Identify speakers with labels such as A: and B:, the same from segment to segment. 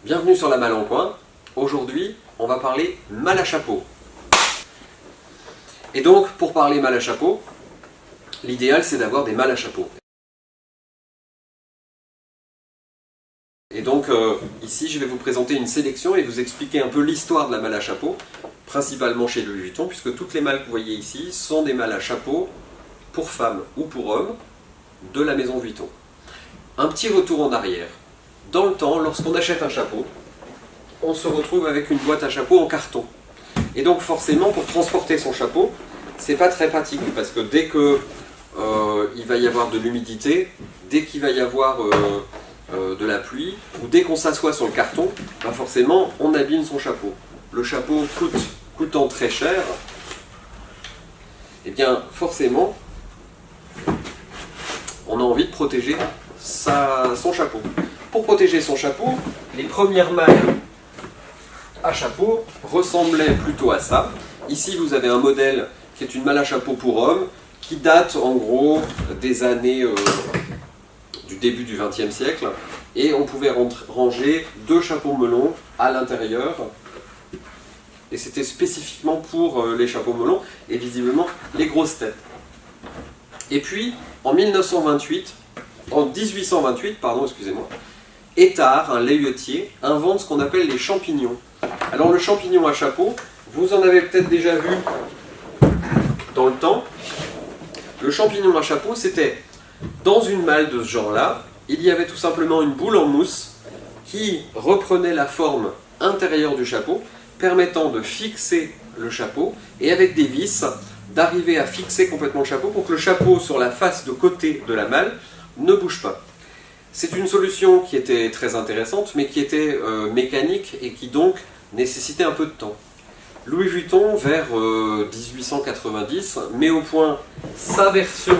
A: Bienvenue sur la Malle en Coin. Aujourd'hui, on va parler malle à chapeau. Et donc, pour parler malle à chapeau, l'idéal c'est d'avoir des malles à chapeau. Et donc, ici, je vais vous présenter une sélection et vous expliquer un peu l'histoire de la malle à chapeau, principalement chez Louis Vuitton, puisque toutes les malles que vous voyez ici sont des malles à chapeau pour femmes ou pour hommes de la maison Vuitton. Un petit retour en arrière. Dans le temps, lorsqu'on achète un chapeau, on se retrouve avec une boîte à chapeau en carton. Et donc forcément, pour transporter son chapeau, c'est pas très pratique, parce que dès que il va y avoir de l'humidité, dès qu'il va y avoir de la pluie, ou dès qu'on s'assoit sur le carton, bah forcément, on abîme son chapeau. Le chapeau coûtant très cher, et bien forcément, on a envie de protéger son chapeau. Pour protéger son chapeau, les premières malles à chapeau ressemblaient plutôt à ça. Ici, vous avez un modèle qui est une malle à chapeau pour homme, qui date en gros des années du début du XXe siècle, et on pouvait ranger deux chapeaux melons à l'intérieur, et c'était spécifiquement pour les chapeaux melons, et visiblement les grosses têtes. Et puis, en 1828, pardon, excusez-moi, Étard, un layetier, invente ce qu'on appelle les champignons. Alors le champignon à chapeau, vous en avez peut-être déjà vu dans le temps. Le champignon à chapeau, c'était dans une malle de ce genre-là, il y avait tout simplement une boule en mousse qui reprenait la forme intérieure du chapeau, permettant de fixer le chapeau, et avec des vis, d'arriver à fixer complètement le chapeau pour que le chapeau sur la face de côté de la malle ne bouge pas. C'est une solution qui était très intéressante, mais qui était mécanique et qui donc nécessitait un peu de temps. Louis Vuitton, vers 1890, met au point sa version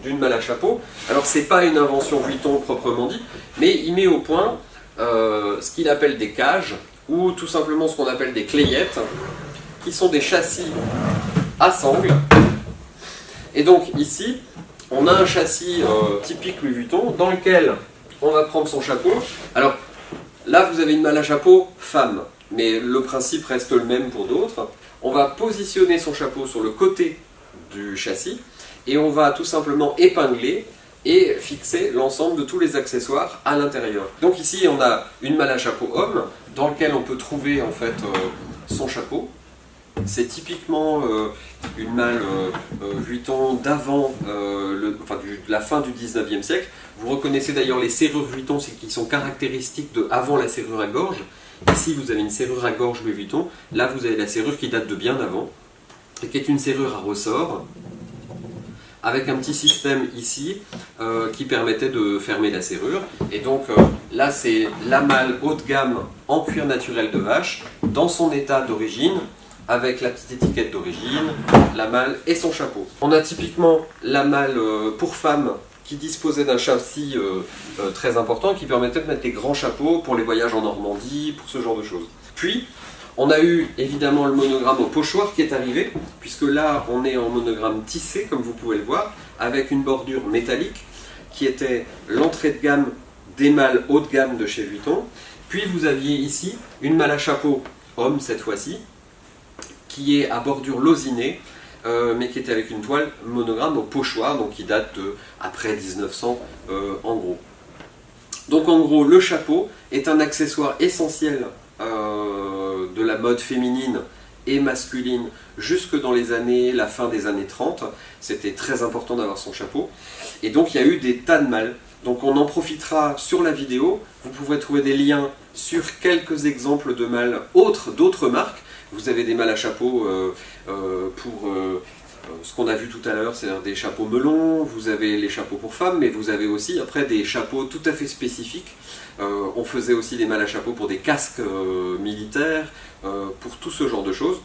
A: d'une malle à chapeau. Alors c'est pas une invention Vuitton proprement dit, mais il met au point ce qu'il appelle des cages, ou tout simplement ce qu'on appelle des clayettes, qui sont des châssis à sangle. Et donc ici, on a un châssis typique Louis Vuitton, dans lequel on va prendre son chapeau. Alors là, vous avez une malle à chapeau femme, mais le principe reste le même pour d'autres. On va positionner son chapeau sur le côté du châssis, et on va tout simplement épingler et fixer l'ensemble de tous les accessoires à l'intérieur. Donc ici, on a une malle à chapeau homme, dans laquelle on peut trouver en fait son chapeau. C'est typiquement une malle Vuitton d'avant, de la fin du 19e siècle. Vous reconnaissez d'ailleurs les serrures Vuitton, c'est qui sont caractéristiques de avant la serrure à gorge. Ici, vous avez une serrure à gorge Louis Vuitton. Là, vous avez la serrure qui date de bien avant, et qui est une serrure à ressort, avec un petit système ici qui permettait de fermer la serrure. Et donc là, c'est la malle haut de gamme en cuir naturel de vache, dans son état d'origine, avec la petite étiquette d'origine, la malle et son chapeau. On a typiquement la malle pour femmes qui disposait d'un châssis très important, qui permettait de mettre des grands chapeaux pour les voyages en Normandie, pour ce genre de choses. Puis, on a eu évidemment le monogramme au pochoir qui est arrivé, puisque là on est en monogramme tissé, comme vous pouvez le voir, avec une bordure métallique, qui était l'entrée de gamme des malles haut de gamme de chez Vuitton. Puis vous aviez ici une malle à chapeau homme cette fois-ci, qui est à bordure losinée, mais qui était avec une toile monogramme au pochoir, donc qui date de après 1900 en gros. Donc en gros, le chapeau est un accessoire essentiel de la mode féminine et masculine jusque dans la fin des années 30. C'était très important d'avoir son chapeau. Et donc il y a eu des tas de malles. Donc on en profitera sur la vidéo. Vous pourrez trouver des liens sur quelques exemples de malles d'autres marques. Vous avez des malles à chapeau pour ce qu'on a vu tout à l'heure, c'est-à-dire des chapeaux melons, vous avez les chapeaux pour femmes, mais vous avez aussi après des chapeaux tout à fait spécifiques. On faisait aussi des malles à chapeau pour des casques militaires, pour tout ce genre de choses,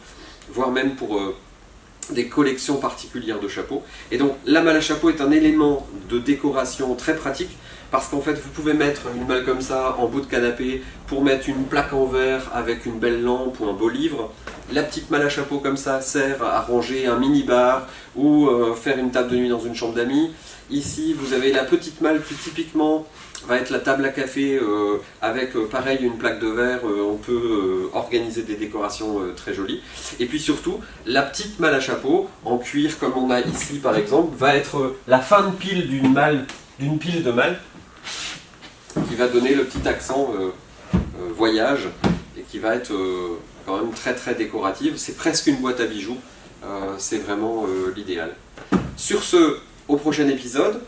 A: voire même pour des collections particulières de chapeaux. Et donc la malle à chapeau est un élément de décoration très pratique, parce qu'en fait vous pouvez mettre une malle comme ça en bout de canapé pour mettre une plaque en verre avec une belle lampe ou un beau livre. La petite malle à chapeau comme ça sert à ranger un mini-bar ou faire une table de nuit dans une chambre d'amis. Ici, vous avez la petite malle qui typiquement va être la table à café avec pareil une plaque de verre. On peut organiser des décorations très jolies. Et puis surtout, la petite malle à chapeau en cuir comme on a ici par exemple va être la fin de pile d'une pile de malles qui va donner le petit accent voyage et qui va être quand même très très décorative. C'est presque une boîte à bijoux, c'est vraiment l'idéal. Sur ce, au prochain épisode,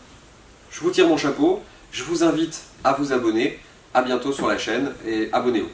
A: je vous tire mon chapeau, je vous invite à vous abonner, à bientôt sur la chaîne et abonnez-vous.